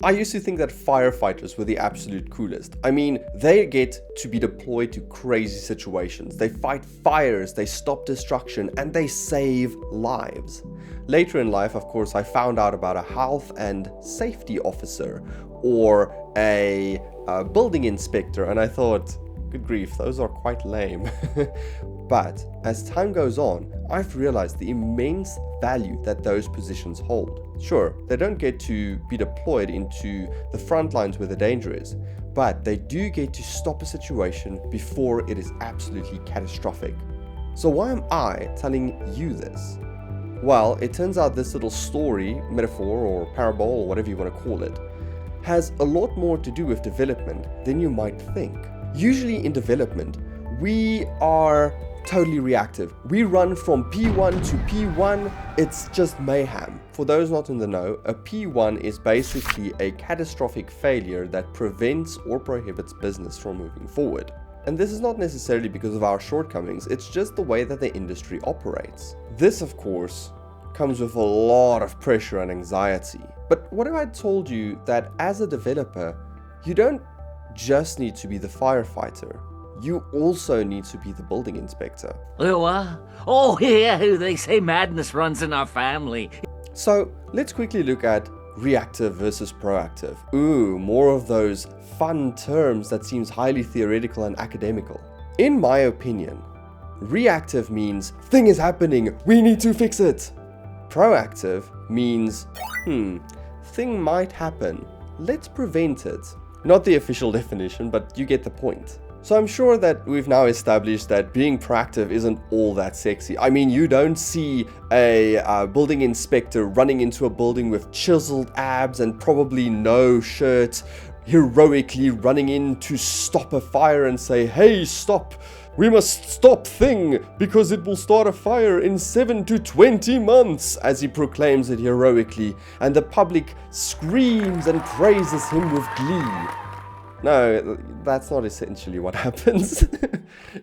I used to think that firefighters were the absolute coolest. I mean, they get to be deployed to crazy situations. They fight fires, they stop destruction, and they save lives. Later in life, of course, I found out about a health and safety officer or a building inspector, and I thought, good grief, those are quite lame. But as time goes on, I've realized the immense value that those positions hold. Sure, they don't get to be deployed into the front lines where the danger is, but they do get to stop a situation before it is absolutely catastrophic. So why am I telling you this? Well, it turns out this little story, metaphor, or parable, or whatever you want to call it, has a lot more to do with development than you might think. Usually in development, we are totally reactive. We run from P1 to P1, it's just mayhem. For those not in the know, a P1 is basically a catastrophic failure that prevents or prohibits business from moving forward. And this is not necessarily because of our shortcomings, it's just the way that the industry operates. This, of course, comes with a lot of pressure and anxiety. But what if I told you that as a developer, you don't just need to be the firefighter, you also need to be the building inspector. Oh yeah, they say madness runs in our family. So let's quickly look at reactive versus proactive. Ooh, more of those fun terms that seems highly theoretical and academical. In my opinion, reactive means thing is happening, we need to fix it. Proactive means, thing might happen, let's prevent it. Not the official definition, but you get the point. So I'm sure that we've now established that being proactive isn't all that sexy. I mean, you don't see a building inspector running into a building with chiseled abs and probably no shirt, heroically running in to stop a fire and say, hey, stop, we must stop thing because it will start a fire in 7 to 20 months, as he proclaims it heroically, and the public screams and praises him with glee. No, that's not essentially what happens.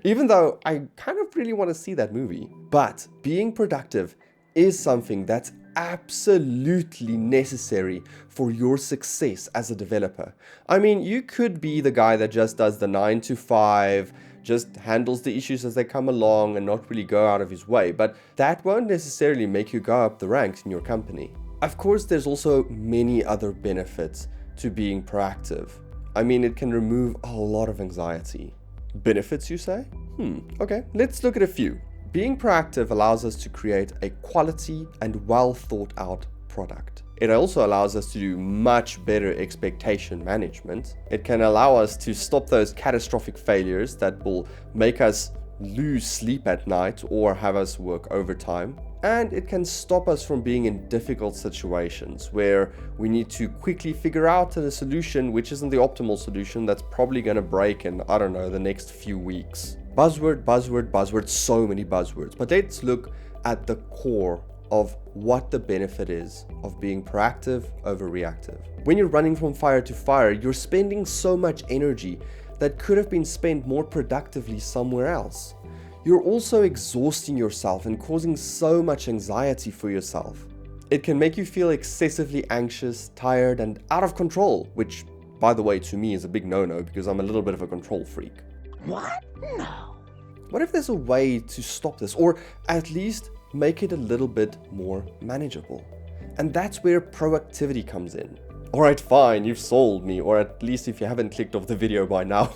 Even though I kind of really want to see that movie. But being productive is something that's absolutely necessary for your success as a developer. I mean, you could be the guy that just does the 9 to 5, just handles the issues as they come along and not really go out of his way, but that won't necessarily make you go up the ranks in your company. Of course, there's also many other benefits to being proactive. I mean, it can remove a lot of anxiety. Benefits, you say? Okay, let's look at a few. Being proactive allows us to create a quality and well thought out product. It also allows us to do much better expectation management. It can allow us to stop those catastrophic failures that will make us lose sleep at night or have us work overtime. And it can stop us from being in difficult situations where we need to quickly figure out a solution which isn't the optimal solution that's probably going to break in, I don't know, the next few weeks. Buzzword, buzzword, buzzword, so many buzzwords. But let's look at the core of what the benefit is of being proactive over reactive. When you're running from fire to fire, you're spending so much energy that could have been spent more productively somewhere else. You're also exhausting yourself and causing so much anxiety for yourself. It can make you feel excessively anxious, tired, and out of control, which, by the way, to me is a big no-no because I'm a little bit of a control freak. What? No. What if there's a way to stop this, or at least make it a little bit more manageable? And that's where proactivity comes in. Alright, fine, you've sold me, or at least if you haven't clicked off the video by now,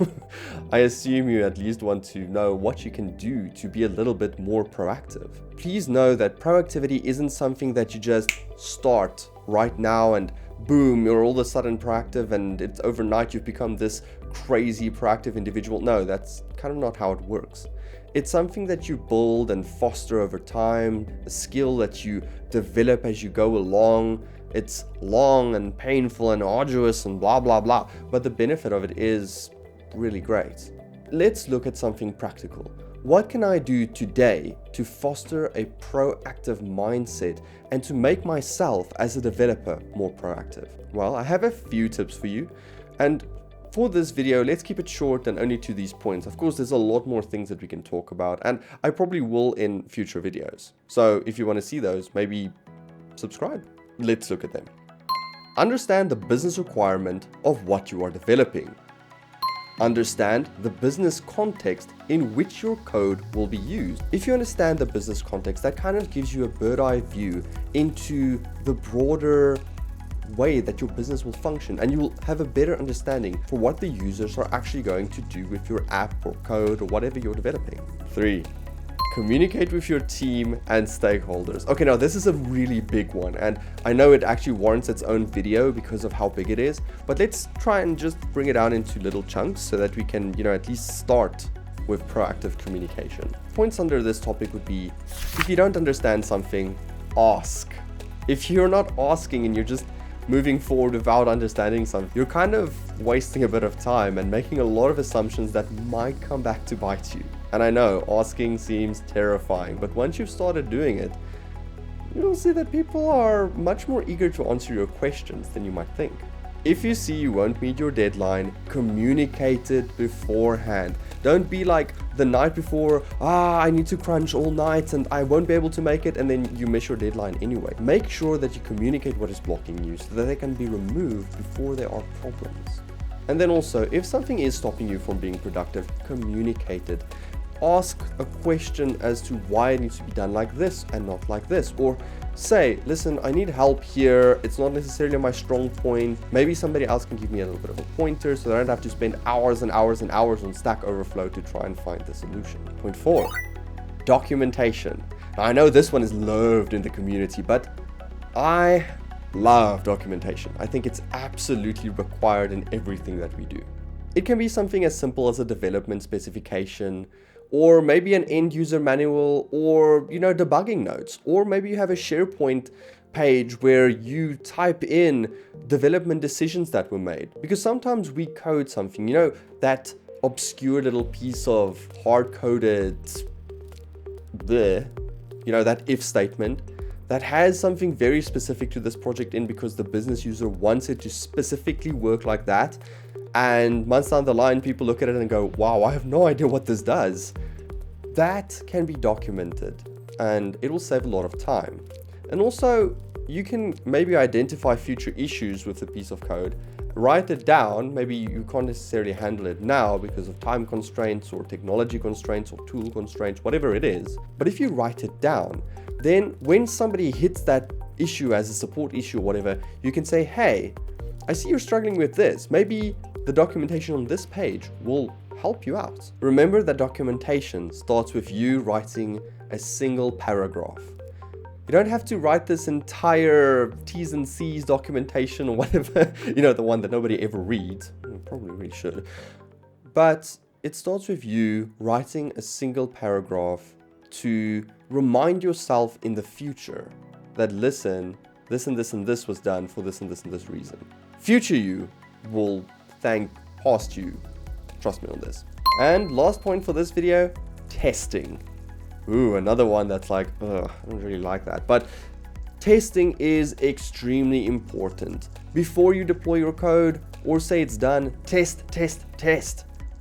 I assume you at least want to know what you can do to be a little bit more proactive. Please know that proactivity isn't something that you just start right now and boom, you're all of a sudden proactive and it's overnight you've become this crazy proactive individual. No, that's kind of not how it works. It's something that you build and foster over time, a skill that you develop as you go along. It's long and painful and arduous and blah, blah, blah, but the benefit of it is really great. Let's look at something practical. What can I do today to foster a proactive mindset and to make myself as a developer more proactive? Well, I have a few tips for you, and for this video, let's keep it short and only to these points. Of course, there's a lot more things that we can talk about, and I probably will in future videos. So if you want to see those, maybe subscribe. Let's look at them. Understand the business requirement of what you are developing. Understand the business context in which your code will be used. If you understand the business context, that kind of gives you a bird's eye view into the broader way that your business will function, and you will have a better understanding for what the users are actually going to do with your app or code or whatever you're developing. 3. Communicate with your team and stakeholders. Okay, now this is a really big one, and I know it actually warrants its own video because of how big it is, but let's try and just bring it down into little chunks so that we can, at least start with proactive communication. Points under this topic would be, if you don't understand something, ask. If you're not asking and you're just moving forward without understanding something, you're kind of wasting a bit of time and making a lot of assumptions that might come back to bite you. And I know asking seems terrifying, but once you've started doing it, you'll see that people are much more eager to answer your questions than you might think. If you see you won't meet your deadline, communicate it beforehand. Don't be like the night before, I need to crunch all night and I won't be able to make it, and then you miss your deadline anyway. Make sure that you communicate what is blocking you so that they can be removed before there are problems. And then also, if something is stopping you from being productive, communicate it. Ask a question as to why it needs to be done like this and not like this. Or say, listen, I need help here. It's not necessarily my strong point. Maybe somebody else can give me a little bit of a pointer so that I don't have to spend hours and hours and hours on Stack Overflow to try and find the solution. Point 4, documentation. Now, I know this one is loved in the community, but I love documentation. I think it's absolutely required in everything that we do. It can be something as simple as a development specification, or maybe an end user manual, or debugging notes, or maybe you have a SharePoint page where you type in development decisions that were made. Because sometimes we code something, that obscure little piece of hard-coded that if statement that has something very specific to this project in because the business user wants it to specifically work like that. And months down the line, people look at it and go, wow, I have no idea what this does. That can be documented and it will save a lot of time. And also, you can maybe identify future issues with a piece of code, write it down. Maybe you can't necessarily handle it now because of time constraints or technology constraints or tool constraints, whatever it is. But if you write it down, then when somebody hits that issue as a support issue or whatever, you can say, hey, I see you're struggling with this. Maybe the documentation on this page will help you out. Remember that documentation starts with you writing a single paragraph. You don't have to write this entire T's and C's documentation or whatever, the one that nobody ever reads. You probably really should. But it starts with you writing a single paragraph to remind yourself in the future that listen, this and this and this was done for this and this and this reason. Future you will thank past you. Trust me on this. And last point for this video, testing. Ooh, another one that's like, I don't really like that. But testing is extremely important. Before you deploy your code or say it's done, test.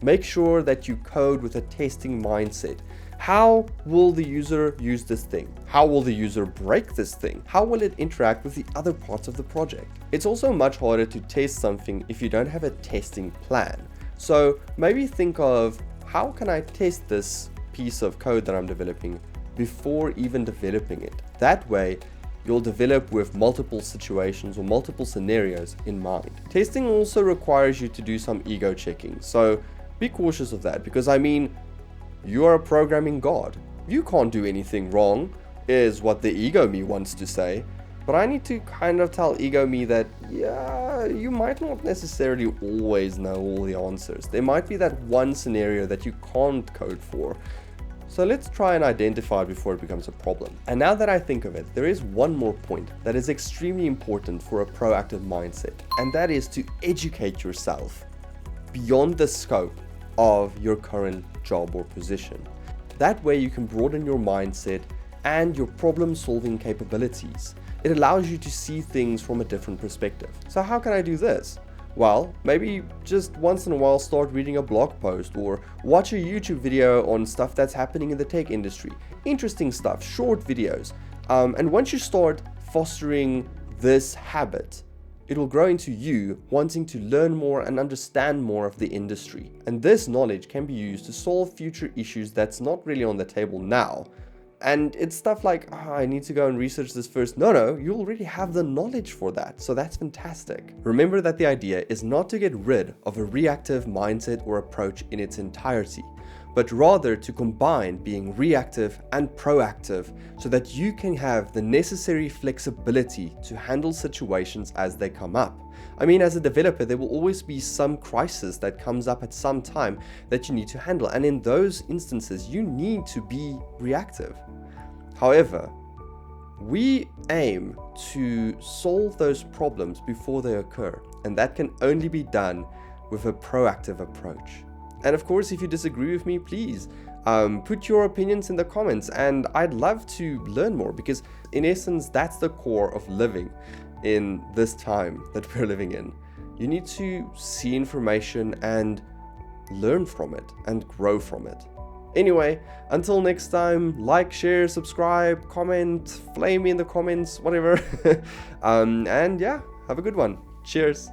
Make sure that you code with a testing mindset. How will the user use this thing? How will the user break this thing? How will it interact with the other parts of the project? It's also much harder to test something if you don't have a testing plan. So maybe think of, how can I test this piece of code that I'm developing before even developing it? That way, you'll develop with multiple situations or multiple scenarios in mind. Testing also requires you to do some ego checking. So be cautious of that, because you are a programming god. You can't do anything wrong, is what the ego me wants to say. But I need to kind of tell ego me that, yeah, you might not necessarily always know all the answers. There might be that one scenario that you can't code for. So let's try and identify it before it becomes a problem. And now that I think of it, there is one more point that is extremely important for a proactive mindset. And that is to educate yourself beyond the scope of your current job or position. That way you can broaden your mindset and your problem-solving capabilities. It allows you to see things from a different perspective. So how can I do this? Well, maybe just once in a while start reading a blog post or watch a YouTube video on stuff that's happening in the tech industry. Interesting stuff, short videos. And once you start fostering this habit, it will grow into you wanting to learn more and understand more of the industry. And this knowledge can be used to solve future issues that's not really on the table now. And it's stuff like, I need to go and research this first. No, you already have the knowledge for that. So that's fantastic. Remember that the idea is not to get rid of a reactive mindset or approach in its entirety, but rather to combine being reactive and proactive so that you can have the necessary flexibility to handle situations as they come up. I mean, as a developer, there will always be some crisis that comes up at some time that you need to handle. And in those instances, you need to be reactive. However, we aim to solve those problems before they occur. And that can only be done with a proactive approach. And of course, if you disagree with me, please put your opinions in the comments. And I'd love to learn more because in essence, that's the core of living in this time that we're living in. You need to see information and learn from it and grow from it. Anyway, until next time, like, share, subscribe, comment, flame me in the comments, whatever. And yeah, have a good one. Cheers.